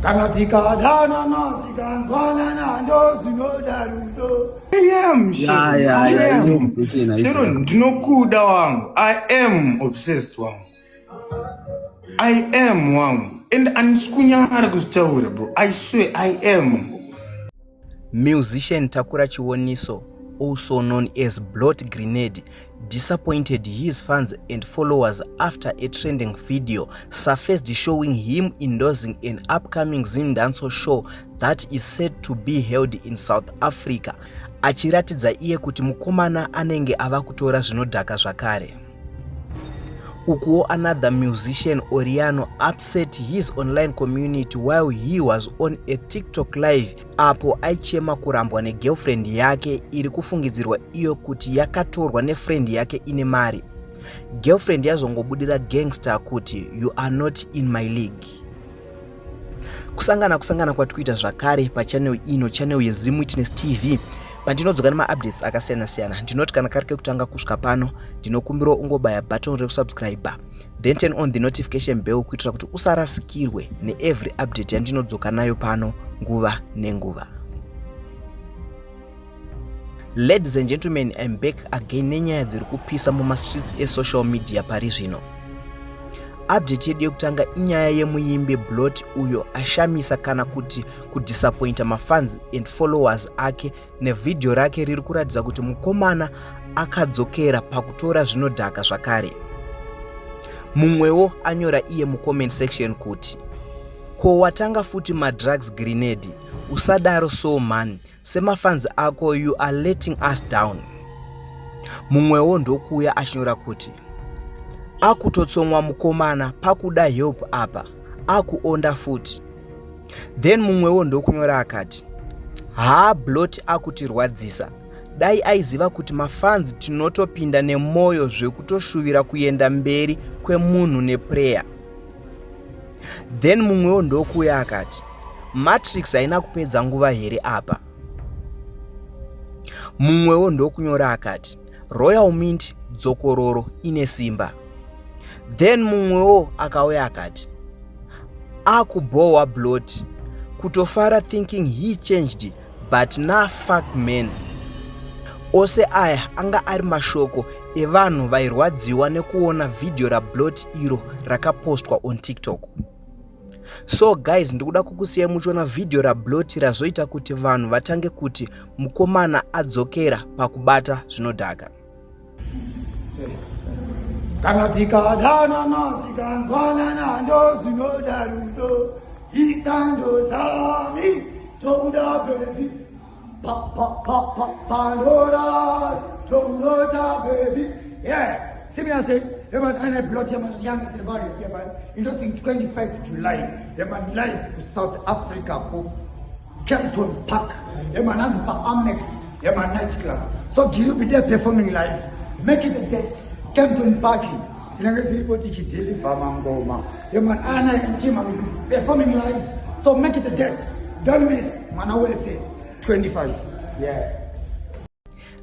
Kanatika dana natika zwana na ndo sinodarudo. I am Sharon, tunokuda wangu. I am obsessed wangu. I am wangu. And aniskunyara kuzitaura bro. I swear I am. Musician Takura Chiwoniso, also known as Blood Grenade, disappointed his fans and followers after a trending video surfaced showing him endorsing an upcoming Zindanso show that is said to be held in South Africa. Achiratidza iye kuti mukomana anenge ava kutora zvinodhaka zvakare. Ukuwo another musician Oriano upset his online community while he was on a TikTok live apo aichema kurambwa negirlfriend yake iri kufungidzirwa iyo kuti yakatorwa nefriend yake ine mari. Girlfriend yazongobudira gangster kuti you are not in my league. Kusangana kwatikuita zvakare pachannel ino, channel yeZim Witness TV. Pandinodzoka nema-updates akasiyana-siyana. Ndinoti kana kari kekutanga kusvika pano, ndinokumbira ungobaya button rekusubscribe, then turn on the notification bell kuitira kuti usarasikirwe neevery update yandinodzoka nayo pano nguva nenguva. Ladies and gentlemen, I'm back again nenyaya dziri kupisa mumastreets esocial media pari zvino. Update yedu yekutanga inyaya yemuimbi Blood uyo ashamisa kana kuti kudisappointa mafans and followers ake nevideo rake riri kuratidza kuti mukomana akadzokera pakutora zvinodhaka zvakare. Mumwewo anyora iye mucomment section kuti ko watanga futi madrugs grenade, usadaro so man, semafans ako you are letting us down. Mumwewo ndokuya ashinyora kuti akutotsomwa mukomana pakuda help apa, akuonda futi. Then mumwewo ndokunyora akati Blood akutirwadzisa, dai aiziva kuti mafans tinotopinda nemoyo zvekutoshuvira kuenda mberi kwemunhu neprayer. Then mumwewo ndokuya akati Matrix haina kupedza nguva here apa. Mumwewo ndokunyora akati Royal Mint dzokororo ine simba. Then mumwewo akauya akati akubowa Blood kutofara thinking he changed but nah fuck man. Ose aya anga ari mashoko evanhu vairwadziwa nekuona video ra Blood iro rakapostwa on TikTok. So guys, ndikuda kukusiya muchiona video ra Blood razoita kuti vanhu vatange kuti mukomana adzokera pakubata zvinodhaka. Kanatika dana natika zwana na ndo sinodarudo. Itando sami tokuda baby. Pandora tokuda baby. Yeah. See me I say, yeah man, I Blood here man, young the bodies here man. Endorsing 25 July. Yeah man, live to South Africa for Kempton Park. Yeah man, that's for Amex. Yeah man, nightclub. So you be there performing live. Make it a date. Kempton Park. Sinangati ipoti deliver mangoma. Yeah man, Anna and Tim will be performing live. So make it a date. Don't miss. Man, I will say 25. Yeah.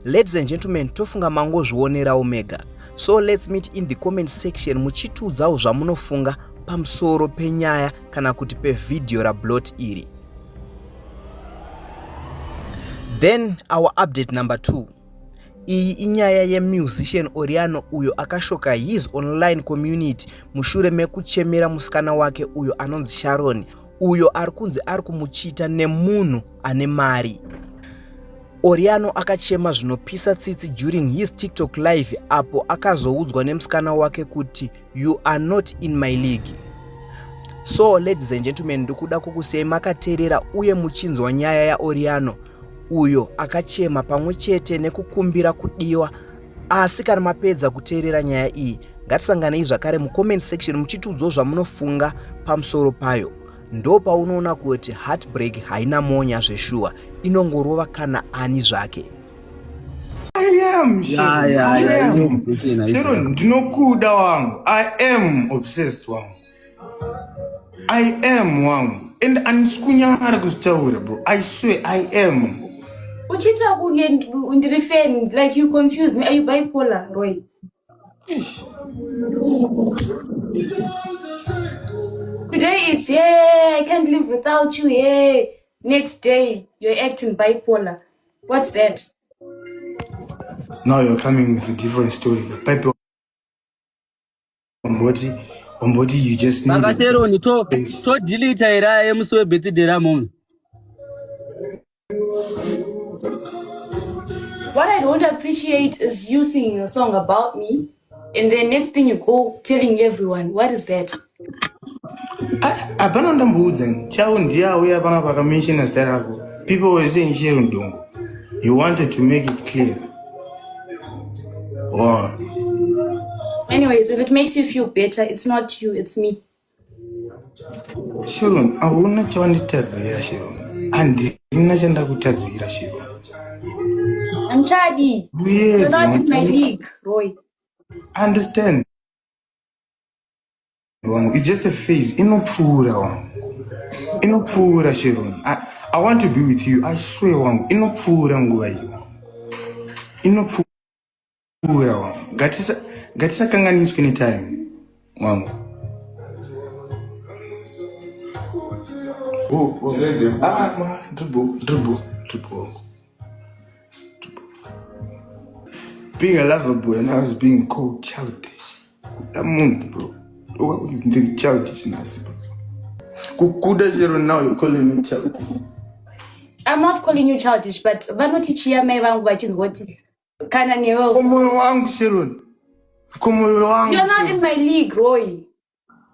Ladies and gentlemen, tofunga mango zvionera Omega. So let's meet in the comment section muchitudzawo zvamunofunga pamusoro penyaya kana kuti pe video ra Blood iri. Then our update number 2. Iyi inyaya ye musician Oriano uyo akashoka his online community mushure mekuchemera musikana wake uyo anonzi Sharon uyo arikunzi arikumuchita nemunhu ane mari. Oriano akachema zvinopisa tsitsi during his TikTok live apo akazoudzwa nemusikana wake kuti you are not in my league. So ladies and gentlemen, ndikuda kukusiyai makateerera uye muchinzwa nyaya ya Oriano uyo akachema pamwe chete nekukumbira kudiwa. Asi kana mapedza kuteerera nyaya iyi, ngatisanganei zvakare mucomment section muchitiudzawo zvamunofunga pamusoro payo. Ndo paunoona kuti heartbreak haina monya zveshuwa, inongorova kana ani zvake. I am Sharon, ndinokuda wangu. I am obsessed wangu. I am wangu. And aniskunyara kuzitaura bro. I swear I am. Uchita undirifen, like you confuse me. Are you bipolar, Roy? Today it's, yeah, I can't live without you, yeah. Next day, you're acting bipolar. What's that? Now you're coming with a different story. Pipe on body, you just need Bakatero to delete ira emuso birthday ra mom. What I don't appreciate is you singing a song about me, and then next thing you go telling everyone. What is that? Apana ndambudzeni chao ndia uya pana pakamention starako. People were saying Sharon Dongo. You wanted to make it clear. Oh. Anyways, if it makes you feel better, it's not you, it's me. Sharon, auna chawanditadzira Sharon. Andina chanda kutadzira Sharon. I'm Chadi. Yes, You're not in my league, Roy. I understand. It's just a phase. Inopfura Sharon. I want to be with you. I swear wangu. Inopfura nguwa hiyo. Inopfura wangu. Gatisa kanganiswa ni time wangu. Dribble. Being a lover boy and I was being called childish. That moon, bro. What was the childishness, bro? Kukuda zero now, you're calling me childish. I'm not calling you childish, but vanotichia me vangu vachingoti kana newe. Komoyo wangu Sharon. You're not in my league, Roy.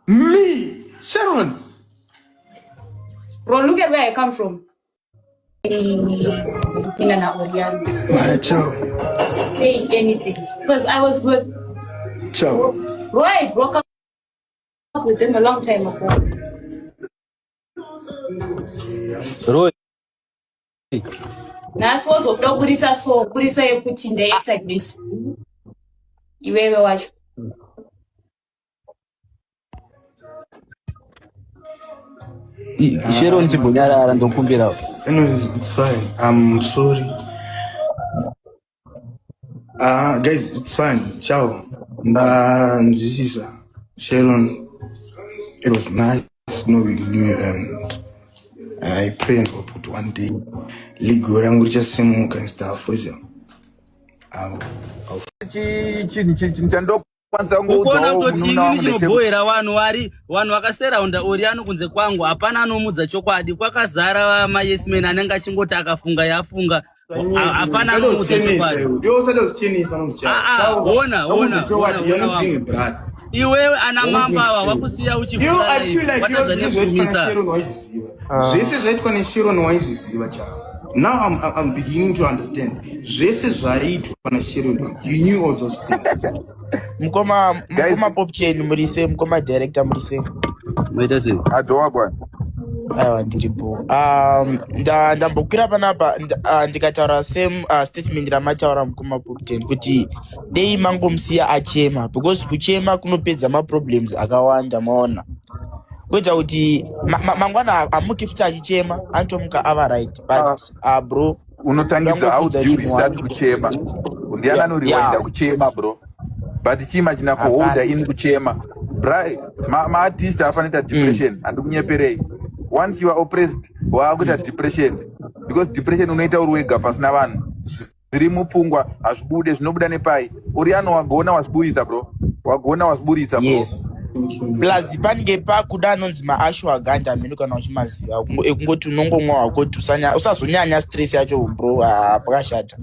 Me? Sharon. Bro, look at where I come from. Ciao. Saying anything. Because I was with Ciao. Roy, I broke up with him a long time ago. Roy. Nasos of Dogurita so Kurisa you put in the attack list. You ever watch? Sharon chibunyara ndokumbira. It's fine. I'm sorry. Guys, it's fine. Ciao. This is Sharon. It was nice knowing you, and I pray and hope that one day Ligo will just sing and stuff for you. Kuona kuti English boyera vanhu vakaseraunda Oriano kunze kwangu hapana anomudza chokwadi kwakazara yes men anenge achingoti akafunga yafunga hapana anomudza chokwadi iwewe ana mamba ava vakusiya uchifura zvese zvaitwa neSharon waizviziva chavo. Now I'm beginning to understand. Zvese zvaitwa naSharon, you knew all those things. Mkoma pop chain murise, mkoma director murise. Mwita sei? Adowa bwana. Aiwa ndiripo. Ndambokwira panapa ndikataura same statement ramataura mkoma pop chain kuti dei mangomusiya achema because kuchema kunopedza maproblems akawanda maona. Kuita kuti mangwana amuki futa achichema anotomuka ava right but bro unotangidza how do you start kuchema ndiana noriwenda kuchema bro but chima china kuholda in kuchema brai ma artist afanoita depression andikunyeperei once you are oppressed waakuita depression because depression unoita uri wega pasina vanhu zviri mupfungwa hazvibude zvinobuda nepai Oriano wagona wazviburitsa bro yes. Plus pange pakuda anonzi maashwagandha minu kana uchimaziva ekungoti unongomwa wako usazonyanya stress yacho bro pakashata.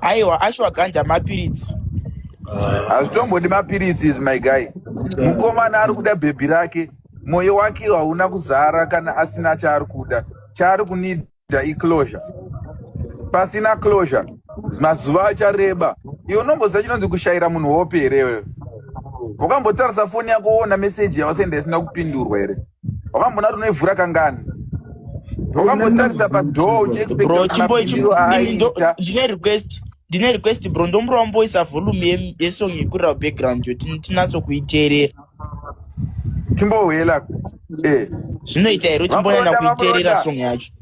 Aiwa ashwagandha mapiritsi hazvitombodi mapiritsi is my guy. Mukomana ari kuda bhebhi rake mwoyo wake hauna kuzara kana asina chaari kuda chaari kunidha iclosure. Pasina closure mazuva achareba iwe unomboziva chinonzi kushayira munhu hope here iwewe. Wakambotarisa foni yako woona meseji yawasenda isina kupindurwa here? Wakambona kuti unoivhura kangani? Wakambotarisa padhoo uchiexpecta ndine request bro ndombura wamboisa volume yesong yekurira background yoti tinatsokuiteerera timbohwela zvinoita here timboenda kuiteerera song yacho.